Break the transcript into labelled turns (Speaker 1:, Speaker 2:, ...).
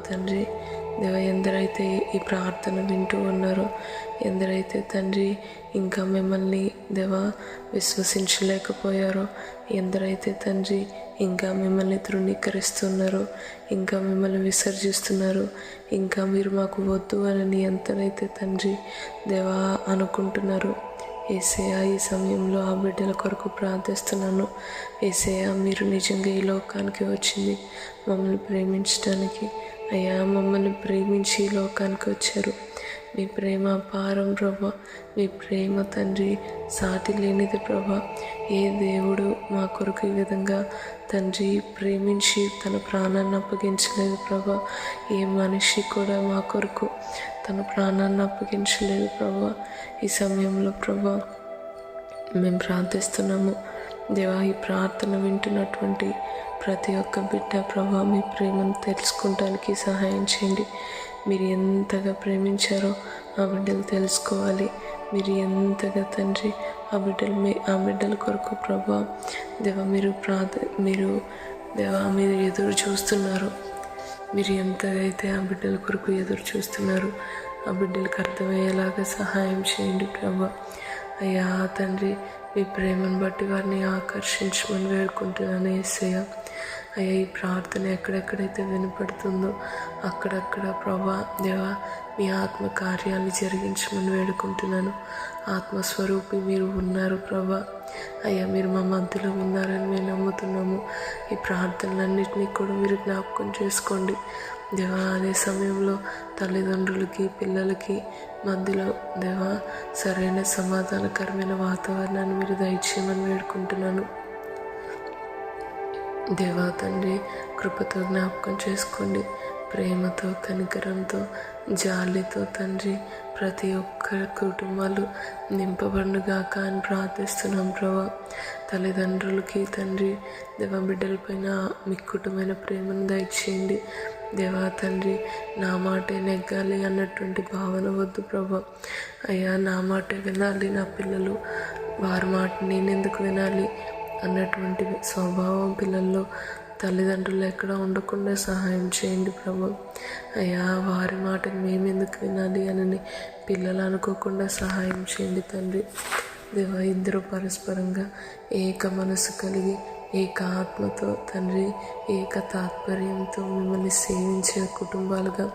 Speaker 1: తండ్రి దేవ, ఎందరైతే ఈ ప్రార్థన వింటూ ఉన్నారో, ఎందరైతే తండ్రి ఇంకా మిమ్మల్ని దేవ విశ్వసించలేకపోయారో, ఎందరైతే తండ్రి ఇంకా మిమ్మల్ని తృణీకరిస్తున్నారో, ఇంకా మిమ్మల్ని విసర్జిస్తున్నారు, ఇంకా మీరు మాకు వద్దు అని ఎంతనైతే తండ్రి దేవా అనుకుంటున్నారు, యేసయ్యా ఈ సమయంలో ఆ బిడ్డల కొరకు ప్రార్థిస్తున్నాను. యేసయ్యా మీరు నిజంగా ఈ లోకానికి వచ్చింది మమ్మల్ని ప్రేమించడానికి. అయ్యా, మమ్మల్ని ప్రేమించి ఈ లోకానికి వచ్చారు. మీ ప్రేమ అపారం ప్రభా, మీ ప్రేమ తండ్రి సాటి లేనిది ప్రభా. ఏ దేవుడు మా కొరకు ఈ విధంగా తండ్రి ప్రేమించి తన ప్రాణాన్ని అప్పగించలేదు ప్రభా. ఏ మనిషి కూడా మా కొరకు తన ప్రాణాన్ని అప్పగించలేదు ప్రభా. ఈ సమయంలో ప్రభా మేము ప్రార్థిస్తున్నాము దేవా, ఈ ప్రార్థన వింటున్నటువంటి ప్రతి ఒక్క బిడ్డ ప్రభా మీ ప్రేమను తెలుసుకోవడానికి సహాయం చేయండి. మీరు ఎంతగా ప్రేమించారో ఆ బిడ్డలు తెలుసుకోవాలి. మీరు ఎంతగా తండ్రి ఆ బిడ్డల కొరకు ప్రభా దేవా మీరు దేవా మీరు ఎదురు చూస్తున్నారు. మీరు ఎంతైతే ఆ బిడ్డల కొరకు ఎదురు చూస్తున్నారు ఆ బిడ్డలకు అర్థమయ్యేలాగా సహాయం చేయండి ప్రభా. అయ్యా తండ్రి, మీ ప్రేమను బట్టి వారిని ఆకర్షించమని వేడుకుంటున్నాను యేసయ్య. అయ్యా, ఈ ప్రార్థన ఎక్కడెక్కడైతే వినపడుతుందో అక్కడక్కడ ప్రభా దేవా మీ ఆత్మ కార్యాలు జరిగించమని వేడుకుంటున్నాను. ఆత్మస్వరూపి మీరు ఉన్నారు ప్రభా. అయ్యా, మీరు మా మధ్యలో ఉన్నారని మేము నమ్ముతున్నాము. ఈ ప్రార్థనలన్నింటినీ కూడా మీరు జ్ఞాపకం చేసుకోండి దేవా. అదే సమయంలో తల్లిదండ్రులకి పిల్లలకి మధ్యలో దేవా సరైన సమాధానకరమైన వాతావరణాన్ని మీరు దయచేయమని వేడుకుంటున్నాను దేవా. తండ్రి కృపతో జ్ఞాపకం చేసుకోండి. ప్రేమతో కనికరంతో జాలితో తండ్రి ప్రతి ఒక్క కుటుంబాలు నింపబడుగాక అని ప్రార్థిస్తున్నాం ప్రభా. తల్లిదండ్రులకి తండ్రి దేవా బిడ్డలపైన మిక్కుటమైన ప్రేమను దయచేయండి దేవా. తండ్రి నా మాటే నెగ్గాలి అన్నటువంటి భావన వద్దు ప్రభా. అయ్యా, నా మాటే వినాలి నా పిల్లలు, వారి మాట నేనెందుకు వినాలి అన్నటువంటి స్వభావం పిల్లల్లో తల్లిదండ్రులు ఎక్కడ ఉండకుండా సహాయం చేయండి ప్రభు. అయ్యా, వారి మాట మేమెందుకు వినాలి అని పిల్లలు అనుకోకుండా సహాయం చేయండి తండ్రి దేవా. ఇద్దరు పరస్పరంగా ఏక మనసు కలిగి ఏక ఆత్మతో తండ్రి ఏక తాత్పర్యంతో మిమ్మల్ని సేవించే కుటుంబాలుగా